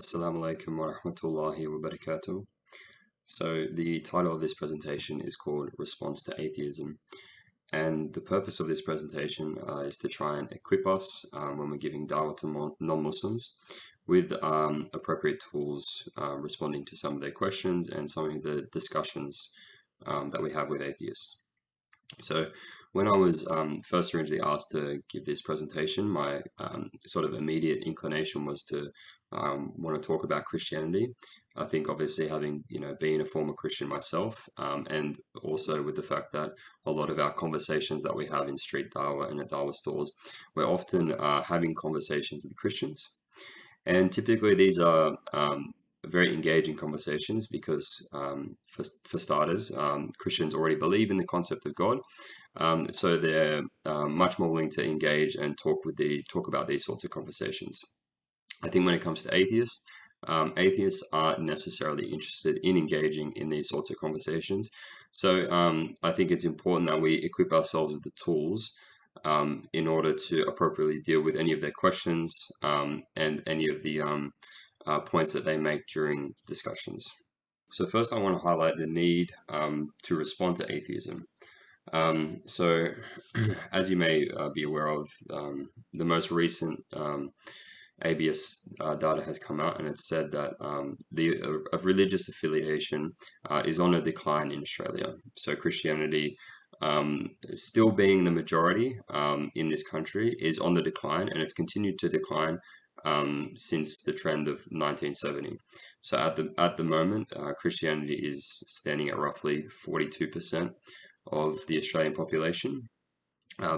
Assalamu alaikum wa rahmatullahi wa barakatuh. So, the title of this presentation is called Response to Atheism. And the purpose of this presentation is to try and equip us when we're giving dawah to non-Muslims with appropriate tools responding to some of their questions and some of the discussions that we have with atheists. So when I was first originally asked to give this presentation, my sort of immediate inclination was to want to talk about Christianity. I think obviously having, been a former Christian myself, and also with the fact that a lot of our conversations that we have in street dawah and at dawah stores, we're often having conversations with Christians. And typically these are very engaging conversations because, for starters, Christians already believe in the concept of God, so they're much more willing to engage and talk about these sorts of conversations. I think when it comes to atheists, atheists aren't necessarily interested in engaging in these sorts of conversations. So I think it's important that we equip ourselves with the tools in order to appropriately deal with any of their questions and any of the points that they make during discussions. So first I want to highlight the need to respond to atheism. So, as you may be aware of, the most recent ABS data has come out, and it's said that the of religious affiliation is on a decline in Australia. So, Christianity, still being the majority in this country, is on the decline, and it's continued to decline since the trend of 1970. So, at the moment, Christianity is standing at roughly 42% of the Australian population,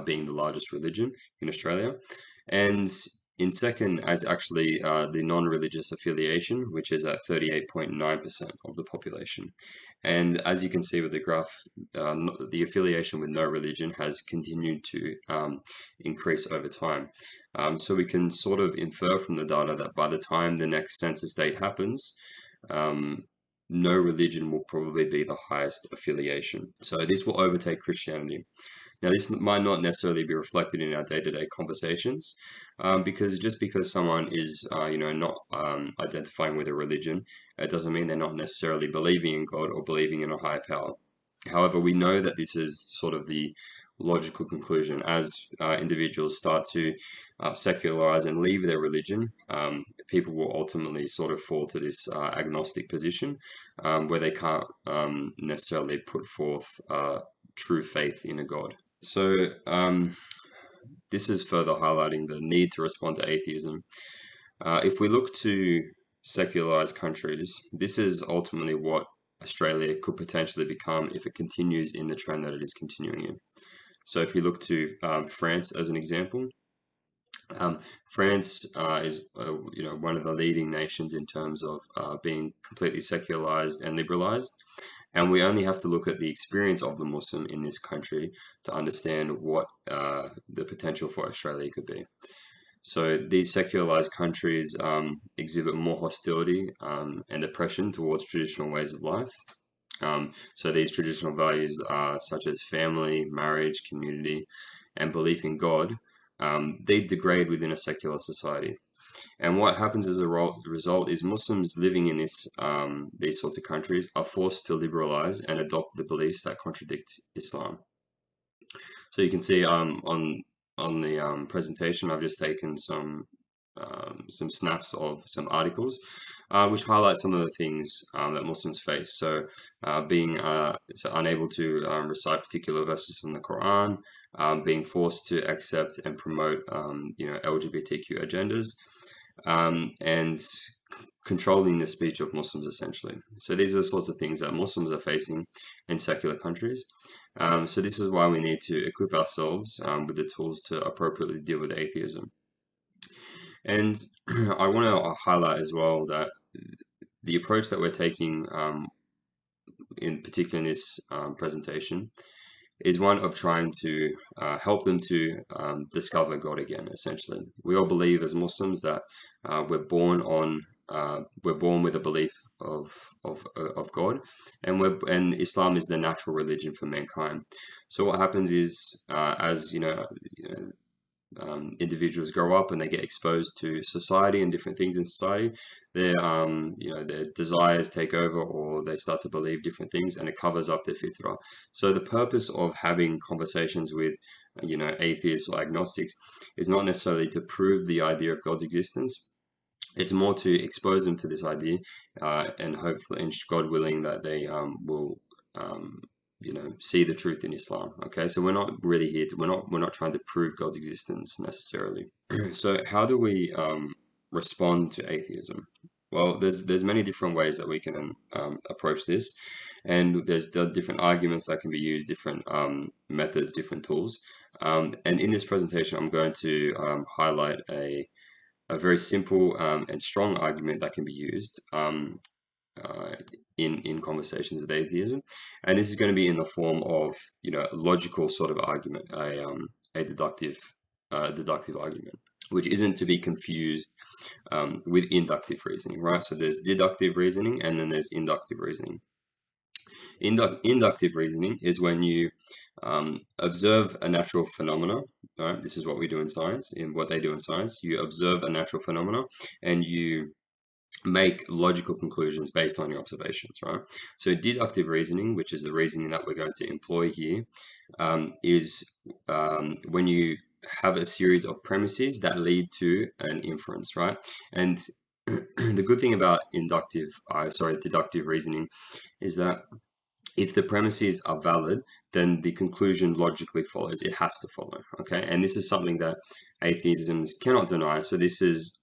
being the largest religion in Australia. And in second, as actually the non religious affiliation, which is at 38.9% of the population. And as you can see with the graph, the affiliation with no religion has continued to increase over time. So we can sort of infer from the data that by the time the next census date happens, no religion will probably be the highest affiliation. So this will overtake Christianity. Now, this might not necessarily be reflected in our day-to-day conversations, because just because someone is, not identifying with a religion, it doesn't mean they're not necessarily believing in God or believing in a higher power. However, we know that this is sort of the logical conclusion as individuals start to secularize and leave their religion. People will ultimately sort of fall to this agnostic position where they can't necessarily put forth true faith in a God. So, this is further highlighting the need to respond to atheism. If we look to secularized countries, this is ultimately what Australia could potentially become if it continues in the trend that it is continuing in. So, if you look to France as an example, France is one of the leading nations in terms of being completely secularized and liberalized, and we only have to look at the experience of the Muslim in this country to understand what the potential for Australia could be. So these secularized countries exhibit more hostility and oppression towards traditional ways of life. So these traditional values are such as family, marriage, community, and belief in God. They degrade within a secular society. And what happens as a result is Muslims living in these sorts of countries are forced to liberalize and adopt the beliefs that contradict Islam. So you can see on the presentation, I've just taken some snaps of some articles, which highlight some of the things that Muslims face. So, being unable to recite particular verses from the Quran, being forced to accept and promote, LGBTQ agendas, and controlling the speech of Muslims, essentially. So these are the sorts of things that Muslims are facing in secular countries. So this is why we need to equip ourselves with the tools to appropriately deal with atheism. And I want to highlight as well that the approach that we're taking, in particular in this presentation, is one of trying to help them to discover God again. Essentially, we all believe as Muslims that we're born with a belief of God, and Islam is the natural religion for mankind. So what happens is, as individuals grow up and they get exposed to society and different things in society, their their desires take over, or they start to believe different things, and it covers up their fitrah. So the purpose of having conversations with atheists or agnostics is not necessarily to prove the idea of God's existence. It's more to expose them to this idea, and hopefully, and God willing, that they will see the truth in Islam. Okay, so we're not really here to, we're not trying to prove God's existence necessarily. So how do we respond to atheism? Well, there's many different ways that we can approach this, and there's different arguments that can be used, different methods, different tools. And in this presentation, I'm going to highlight a very simple and strong argument that can be used in conversations with atheism, and this is going to be in the form of a logical sort of argument, a deductive argument, which isn't to be confused with inductive reasoning, right? So there's deductive reasoning and then there's inductive reasoning. Inductive reasoning is when you observe a natural phenomena, right? This is what we do in science, in what they do in science. You observe a natural phenomena and you make logical conclusions based on your observations, right? So deductive reasoning, which is the reasoning that we're going to employ here, is when you have a series of premises that lead to an inference, right? And the good thing about deductive reasoning is that if the premises are valid, then the conclusion logically follows. It has to follow, okay? And this is something that atheisms cannot deny. So this is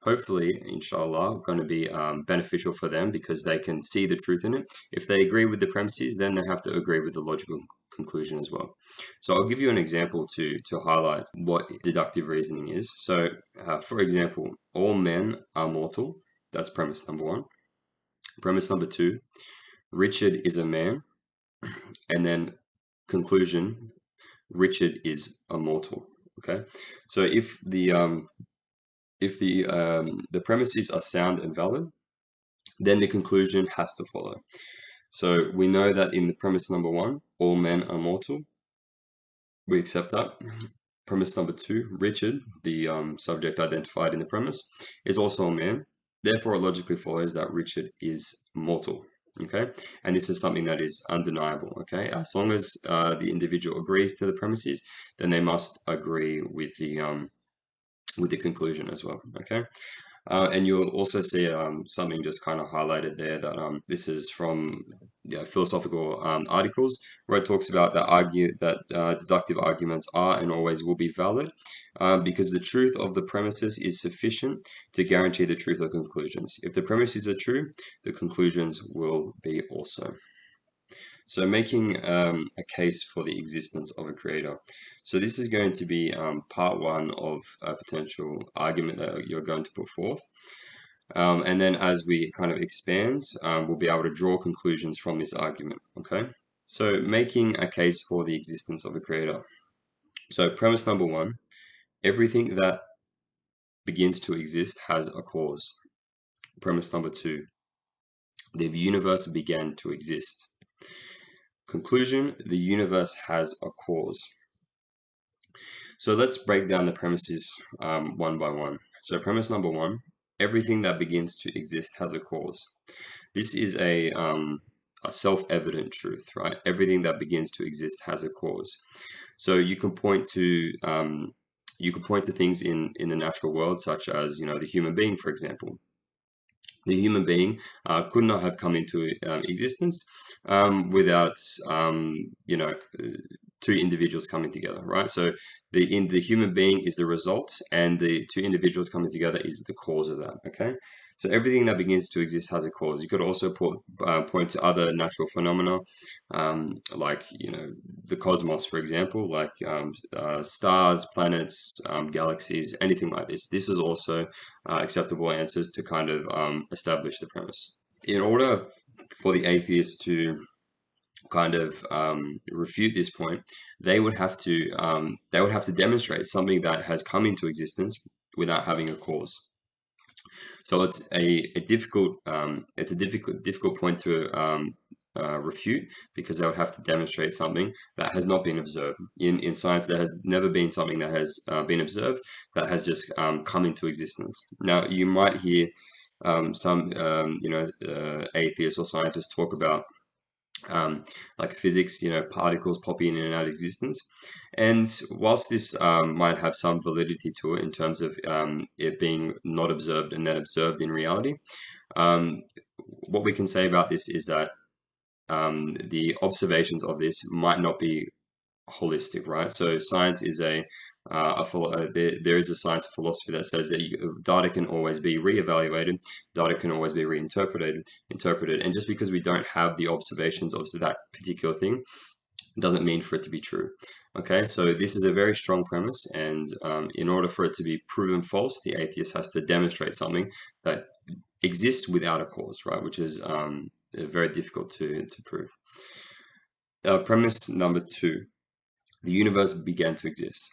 hopefully, inshallah, going to be beneficial for them because they can see the truth in it. If they agree with the premises, then they have to agree with the logical conclusion as well. So I'll give you an example to highlight what deductive reasoning is. So, for example, all men are mortal. That's premise number one. Premise number two, Richard is a man, and then conclusion, Richard is immortal. Okay, so if the premises are sound and valid, then the conclusion has to follow. So we know that in the premise number one, all men are mortal. We accept that. Premise number two, Richard, the subject identified in the premise, is also a man. Therefore, it logically follows that Richard is mortal. Okay, and this is something that is undeniable. Okay, as long as the individual agrees to the premises, then they must agree with the conclusion as well. Okay, and you'll also see something just kind of highlighted there that this is from philosophical articles where it talks about that deductive arguments are and always will be valid because the truth of the premises is sufficient to guarantee the truth of conclusions. If the premises are true, the conclusions will be also. So making a case for the existence of a creator. So this is going to be part one of a potential argument that you're going to put forth. And then as we kind of expand, we'll be able to draw conclusions from this argument, okay? So making a case for the existence of a creator. So premise number one, everything that begins to exist has a cause. Premise number two, the universe began to exist. Conclusion, the universe has a cause. So let's break down the premises one by one. So premise number one, everything that begins to exist has a cause. This is a self-evident truth, right? Everything that begins to exist has a cause. So you can point to things in the natural world, such as the human being, for example. The human being could not have come into existence without two individuals coming together, right? So the human being is the result, and the two individuals coming together is the cause of that. Okay, so everything that begins to exist has a cause. You could also point to other natural phenomena, like the cosmos, for example, like stars, planets, galaxies, anything like this. This is also acceptable answers to kind of establish the premise. In order for the atheist to kind of refute this point, they would have to demonstrate something that has come into existence without having a cause. So it's a difficult point to refute, because they would have to demonstrate something that has not been observed. In science, there has never been something that has been observed that has just come into existence. Now, you might hear some atheists or scientists talk about like physics, particles popping in and out of existence. And whilst this might have some validity to it in terms of it being not observed and then observed in reality, what we can say about this is that the observations of this might not be holistic, right? So science is there is a science of philosophy that says that data can always be reevaluated, data can always be reinterpreted, and just because we don't have the observations of that particular thing doesn't mean for it to be true. Okay, so this is a very strong premise, and in order for it to be proven false, the atheist has to demonstrate something that exists without a cause, right? Which is very difficult to prove. Premise number 2. The universe began to exist.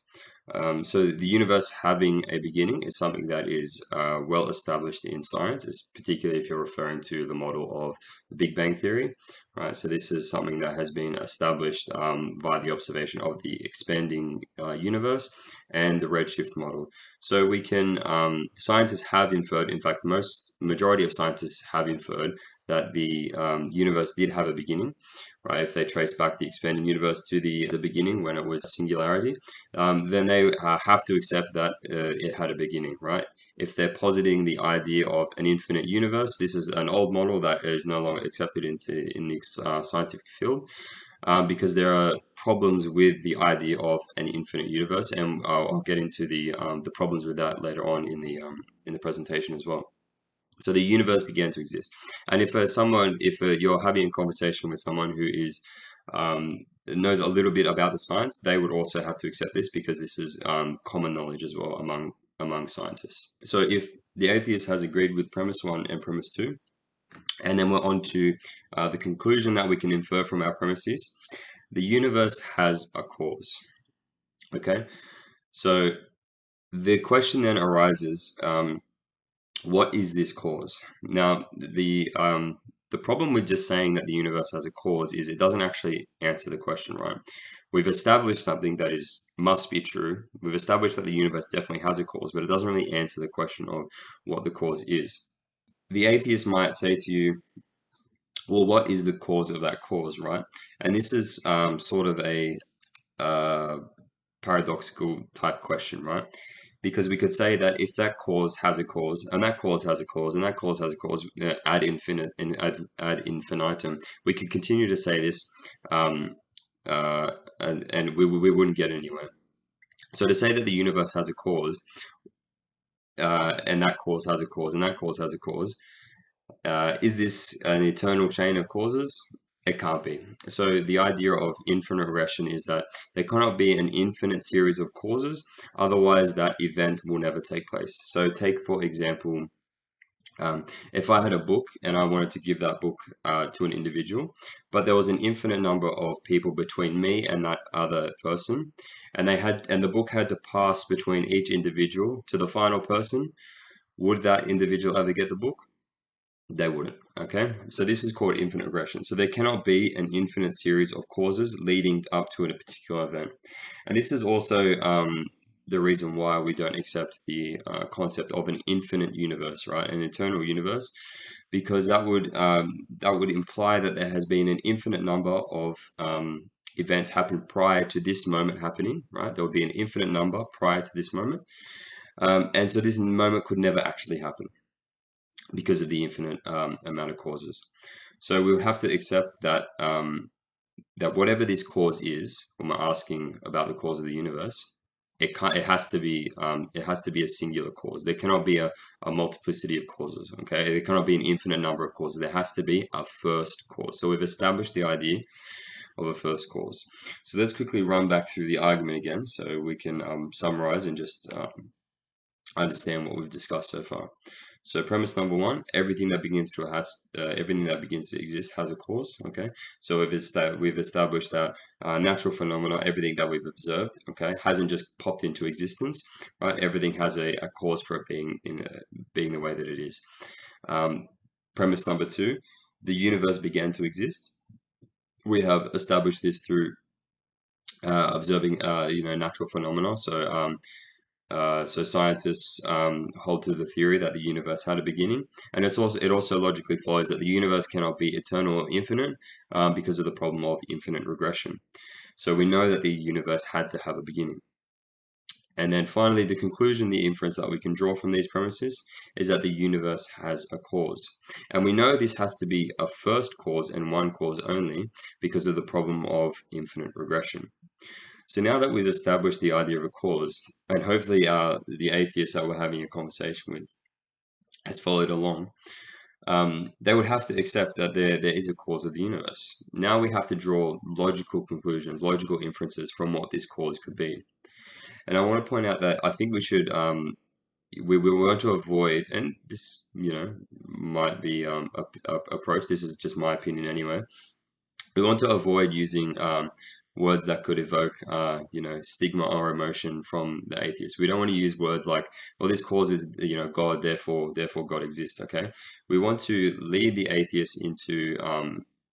So the universe having a beginning is something that is well established in science, particularly if you're referring to the model of the Big Bang Theory, right? So this is something that has been established by the observation of the expanding universe and the redshift model. So we can, scientists have inferred, in fact, majority of scientists have inferred that the universe did have a beginning, right? If they trace back the expanding universe to the beginning when it was a singularity, then they have to accept that it had a beginning, right? If they're positing the idea of an infinite universe, this is an old model that is no longer accepted in the scientific field. Because there are problems with the idea of an infinite universe, and I'll get into the problems with that later on in the presentation as well. So the universe began to exist, and if you're having a conversation with someone who is knows a little bit about the science, they would also have to accept this, because this is common knowledge as well among scientists. So if the atheist has agreed with premise 1 and premise 2, and then we're on to the conclusion that we can infer from our premises, the universe has a cause. Okay, so the question then arises. What is this cause? Now, the problem with just saying that the universe has a cause is it doesn't actually answer the question, right? We've established something that must be true. We've established that the universe definitely has a cause, but it doesn't really answer the question of what the cause is. The atheist might say to you, well, what is the cause of that cause, right? And this is sort of a paradoxical type question, right? Because we could say that if that cause has a cause, and that cause has a cause, and that cause has a cause, ad infinitum, we could continue to say this, and we wouldn't get anywhere. So to say that the universe has a cause, and that cause has a cause, and that cause has a cause, is this an eternal chain of causes? It can't be. So the idea of infinite regression is that there cannot be an infinite series of causes, otherwise that event will never take place. So take, for example, if I had a book and I wanted to give that book to an individual, but there was an infinite number of people between me and that other person, and the book had to pass between each individual to the final person, would that individual ever get the book? They wouldn't. Okay, so this is called infinite regression. So there cannot be an infinite series of causes leading up to a particular event, and this is also the reason why we don't accept the concept of an infinite universe, right? An eternal universe, because that would imply that there has been an infinite number of events happen prior to this moment happening, right? There would be an infinite number prior to this moment, and so this moment could never actually happen, because of the infinite amount of causes. So we would have to accept that that whatever this cause is, when we're asking about the cause of the universe, it has to be a singular cause. There cannot be a multiplicity of causes. Okay, there cannot be an infinite number of causes. There has to be a first cause. So we've established the idea of a first cause. So let's quickly run back through the argument again, so we can summarize and just understand what we've discussed so far. So premise number 1: everything that begins to exist has a cause. Okay, so we've established that natural phenomena, everything that we've observed, okay, hasn't just popped into existence, right? Everything has a cause for it being the way that it is. Premise number 2: the universe began to exist. We have established this through observing, natural phenomena. So scientists hold to the theory that the universe had a beginning, and it also logically follows that the universe cannot be eternal or infinite because of the problem of infinite regression. So we know that the universe had to have a beginning. And then finally, the conclusion, the inference that we can draw from these premises is that the universe has a cause. And we know this has to be a first cause and one cause only because of the problem of infinite regression. So now that we've established the idea of a cause, and hopefully the atheist that we're having a conversation with has followed along, they would have to accept that there is a cause of the universe. Now we have to draw logical conclusions, logical inferences from what this cause could be. And I want to point out that I think we should we want to avoid, and this might be a approach. This is just my opinion anyway. We want to avoid using words that could evoke stigma or emotion from the atheist. We don't want to use words like, well, this causes God, therefore God exists. Okay, we want to lead the atheist into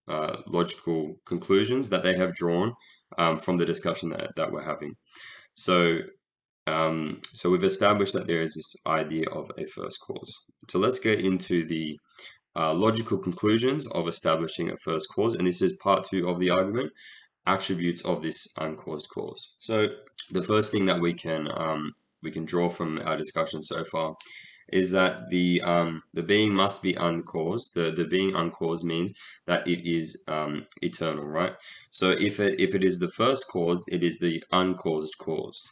logical conclusions that they have drawn from the discussion that we're having. So we've established that there is this idea of a first cause. So let's get into the logical conclusions of establishing a first cause, and this is part 2 of the argument, attributes of this uncaused cause. So the first thing that we can draw from our discussion so far is that the being must be uncaused. The being uncaused means that it is eternal, right? So if it is the first cause, it is the uncaused cause.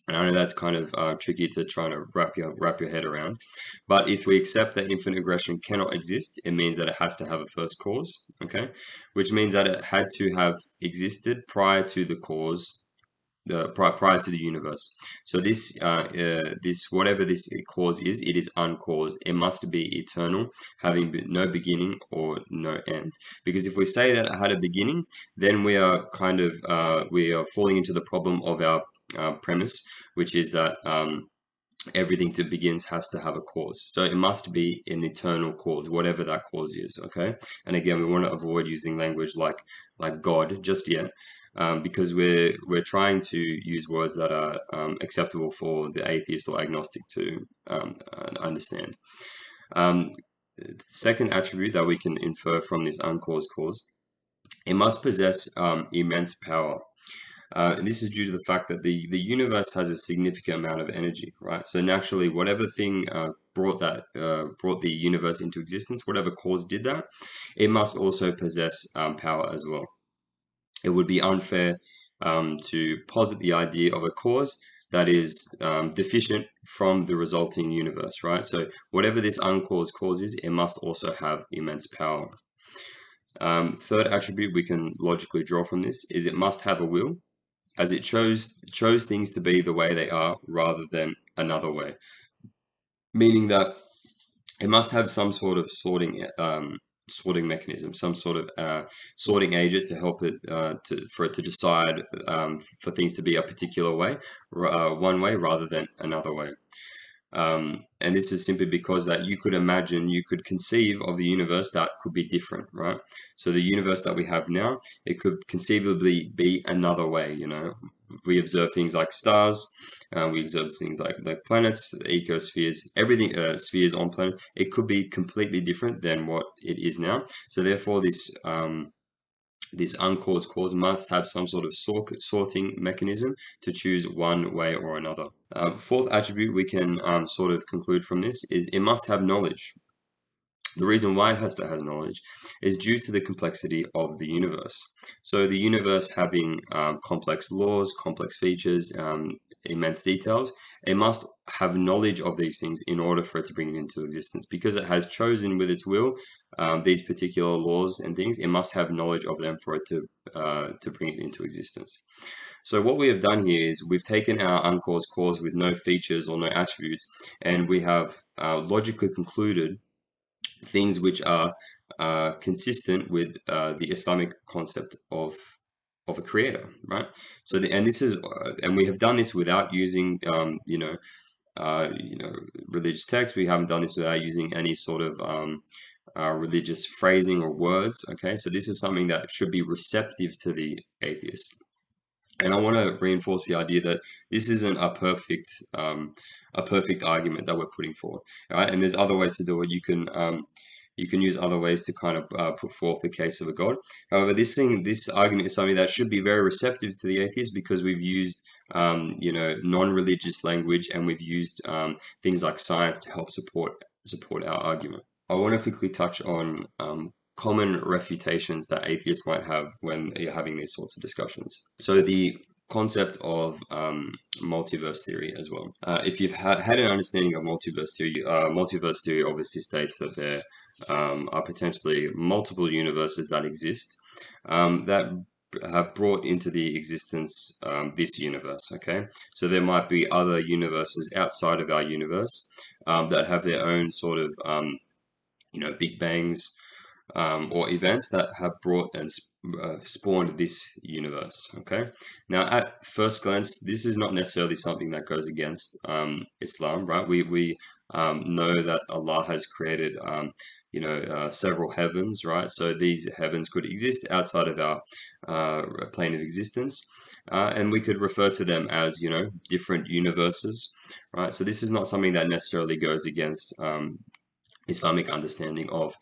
And I know that's kind of tricky to try to wrap your head around. But if we accept that infinite regression cannot exist, it means that it has to have a first cause, okay? Which means that it had to have existed prior to the cause, prior to the universe. So this whatever this cause is, it is uncaused. It must be eternal, having no beginning or no end. Because if we say that it had a beginning, then we are kind of we are falling into the problem of our premise, which is that everything that begins has to have a cause. So it must be an eternal cause, whatever that cause is, okay? And again, we want to avoid using language like God just yet, because we're trying to use words that are acceptable for the atheist or agnostic to understand. Second attribute that we can infer from this uncaused cause, it must possess immense power. And this is due to the fact that the universe has a significant amount of energy, right? So naturally, whatever thing brought the universe into existence, whatever cause did that, it must also possess power as well. It would be unfair to posit the idea of a cause that is deficient from the resulting universe, right? So whatever this uncaused cause is, it must also have immense power. Third attribute we can logically draw from this is it must have a will, as it chose things to be the way they are rather than another way. Meaning that it must have some sort of sorting mechanism, some sort of sorting agent to help it for it to decide for things to be a particular way, one way rather than another way. And this is simply because that you could conceive of the universe that could be different, right? So the universe that we have now, it could conceivably be another way, We observe things like stars, we observe things like planets, ecospheres, everything, spheres on planets. It could be completely different than what it is now. So therefore, this uncaused cause must have some sort of sorting mechanism to choose one way or another. Fourth attribute we can sort of conclude from this is it must have knowledge. The reason why it has to have knowledge is due to the complexity of the universe. So the universe having complex laws, complex features, immense details, it must have knowledge of these things in order for it to bring it into existence. Because it has chosen with its will these particular laws and things, it must have knowledge of them for it to bring it into existence. So what we have done here is we've taken our uncaused cause with no features or no attributes, and we have logically concluded things which are consistent with the Islamic concept of a creator, right? So and we have done this without using religious text. We haven't done this without using any sort of religious phrasing or words. Okay, so this is something that should be receptive to the atheist. And I want to reinforce the idea that this isn't a perfect argument that we're putting forward, right? And there's other ways to do it. You can use other ways to kind of put forth the case of a God. However, this argument is something that should be very receptive to the atheist, because we've used non-religious language, and we've used things like science to help support our argument. I want to quickly touch on common refutations that atheists might have when you're having these sorts of discussions. So the concept of multiverse theory as well. If you've had an understanding of multiverse theory obviously states that there are potentially multiple universes that exist that have brought into the existence this universe. Okay, so there might be other universes outside of our universe that have their own sort of big bangs or events that have brought and spawned this universe. Okay, now at first glance, this is not necessarily something that goes against Islam, right? We know that Allah has created several heavens, right? So these heavens could exist outside of our plane of existence, and we could refer to them as different universes, right? So this is not something that necessarily goes against Islamic understanding of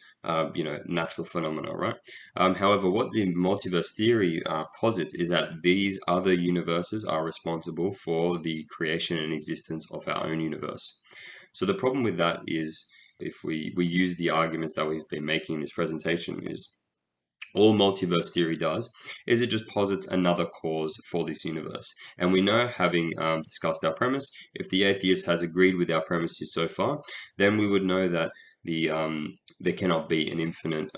natural phenomena, right? However, what the multiverse theory posits is that these other universes are responsible for the creation and existence of our own universe. So the problem with that is, if we use the arguments that we've been making in this presentation, is all multiverse theory does is it just posits another cause for this universe. And we know, having discussed our premise, if the atheist has agreed with our premises so far, then we would know that there cannot be an infinite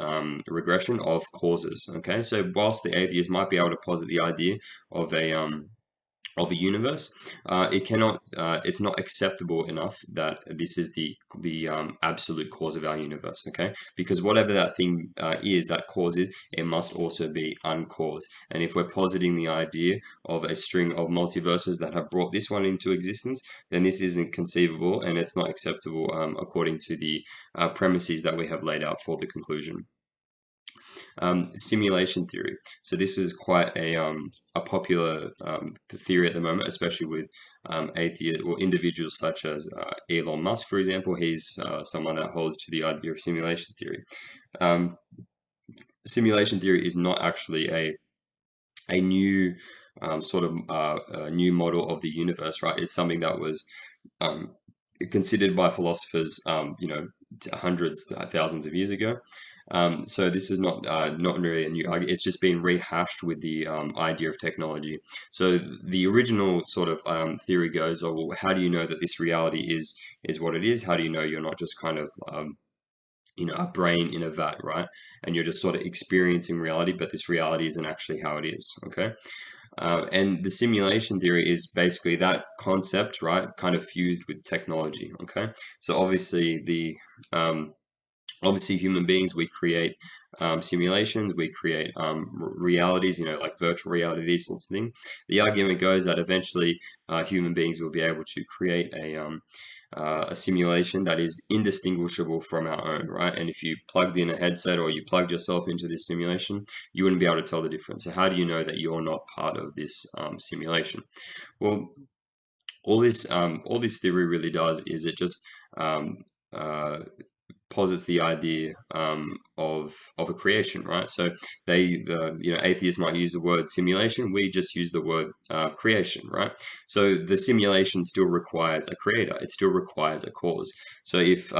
regression of causes. Okay, so whilst the atheist might be able to posit the idea of a universe, it's not acceptable enough that this is the absolute cause of our universe. Okay, because whatever that thing is that causes, it must also be uncaused. And if we're positing the idea of a string of multiverses that have brought this one into existence, then this isn't conceivable, and it's not acceptable according to the premises that we have laid out for the conclusion. Simulation theory. So this is quite a popular theory at the moment, especially with atheist or individuals such as Elon Musk, for example. He's someone that holds to the idea of simulation theory. Simulation theory is not actually a new a new model of the universe, right? It's something that was considered by philosophers, hundreds, thousands of years ago. So this is not really a new argument. It's just been rehashed with the idea of technology. So the original sort of theory goes, oh, well, how do you know that this reality is what it is? How do you know you're not just kind of a brain in a vat, right? And you're just sort of experiencing reality, but this reality isn't actually how it is. Okay. And the simulation theory is basically that concept, right, kind of fused with technology. Okay, so obviously human beings, we create simulations, we create realities, like virtual reality, these sorts of things. The argument goes that eventually human beings will be able to create a simulation that is indistinguishable from our own, right? And if you plugged in a headset or you plugged yourself into this simulation, you wouldn't be able to tell the difference. So how do you know that you're not part of this simulation? Well, all this theory really does is it just posits the idea of a creation, right? So atheists might use the word simulation. We just use the word creation, right? So the simulation still requires a creator. It still requires a cause. So if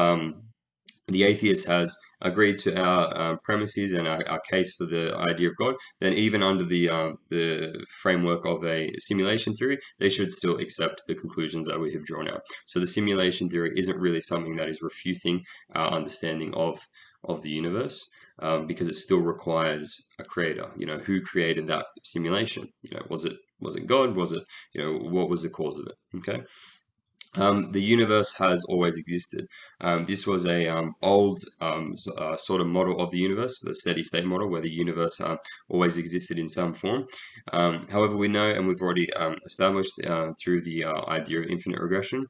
the atheist has agreed to our premises and our case for the idea of God, then even under the framework of a simulation theory, they should still accept the conclusions that we have drawn out. So the simulation theory isn't really something that is refuting our understanding of the universe, because it still requires a creator. Who created that simulation? Was it God? Was it, what was the cause of it? Okay. The universe has always existed. This was a old sort of model of the universe, the steady state model, where the universe always existed in some form. However, we know, and we've already established through the idea of infinite regression,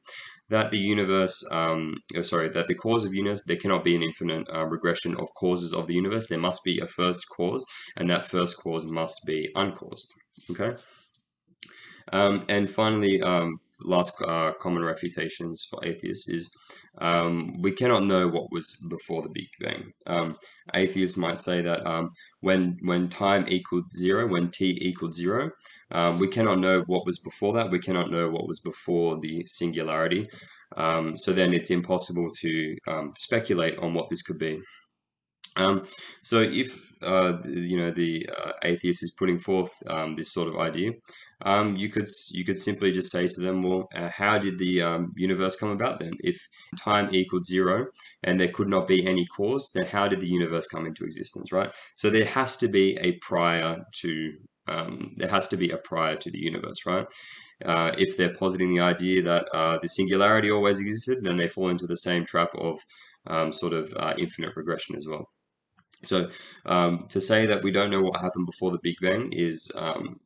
that the universe, that the cause of universe, there cannot be an infinite regression of causes of the universe. There must be a first cause, and that first cause must be uncaused. Okay. And finally, last common refutations for atheists is we cannot know what was before the Big Bang. Atheists might say that when time equaled zero, when t equaled zero, we cannot know what was before that. We cannot know what was before the singularity. So then it's impossible to speculate on what this could be. So if the atheist is putting forth this sort of idea, you could simply just say to them, well, how did the universe come about then? If time equaled zero and there could not be any cause, then how did the universe come into existence, right? So there has to be a prior to the universe, right? If they're positing the idea that the singularity always existed, then they fall into the same trap of infinite regression as well. So to say that we don't know what happened before the Big Bang is,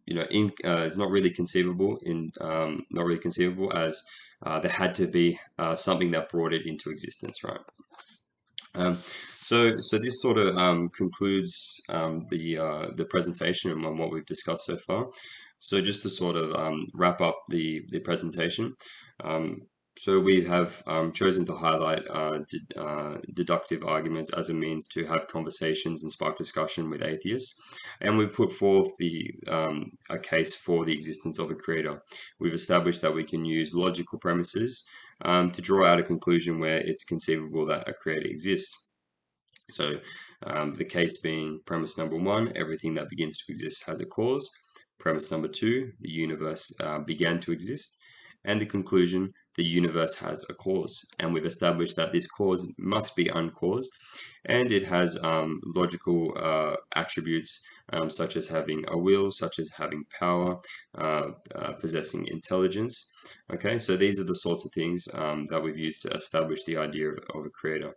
is not really conceivable. Not really conceivable, as there had to be something that brought it into existence, right? So this sort of concludes the presentation and what we've discussed so far. So just to sort of wrap up the presentation. So we have chosen to highlight deductive arguments as a means to have conversations and spark discussion with atheists, and we've put forth a case for the existence of a creator. We've established that we can use logical premises to draw out a conclusion where it's conceivable that a creator exists. So the case being premise number one, everything that begins to exist has a cause. Premise number two, the universe began to exist. And the conclusion, the universe has a cause. And we've established that this cause must be uncaused, and it has logical attributes such as having a will, such as having power, possessing intelligence. Okay, so these are the sorts of things that we've used to establish the idea of a creator.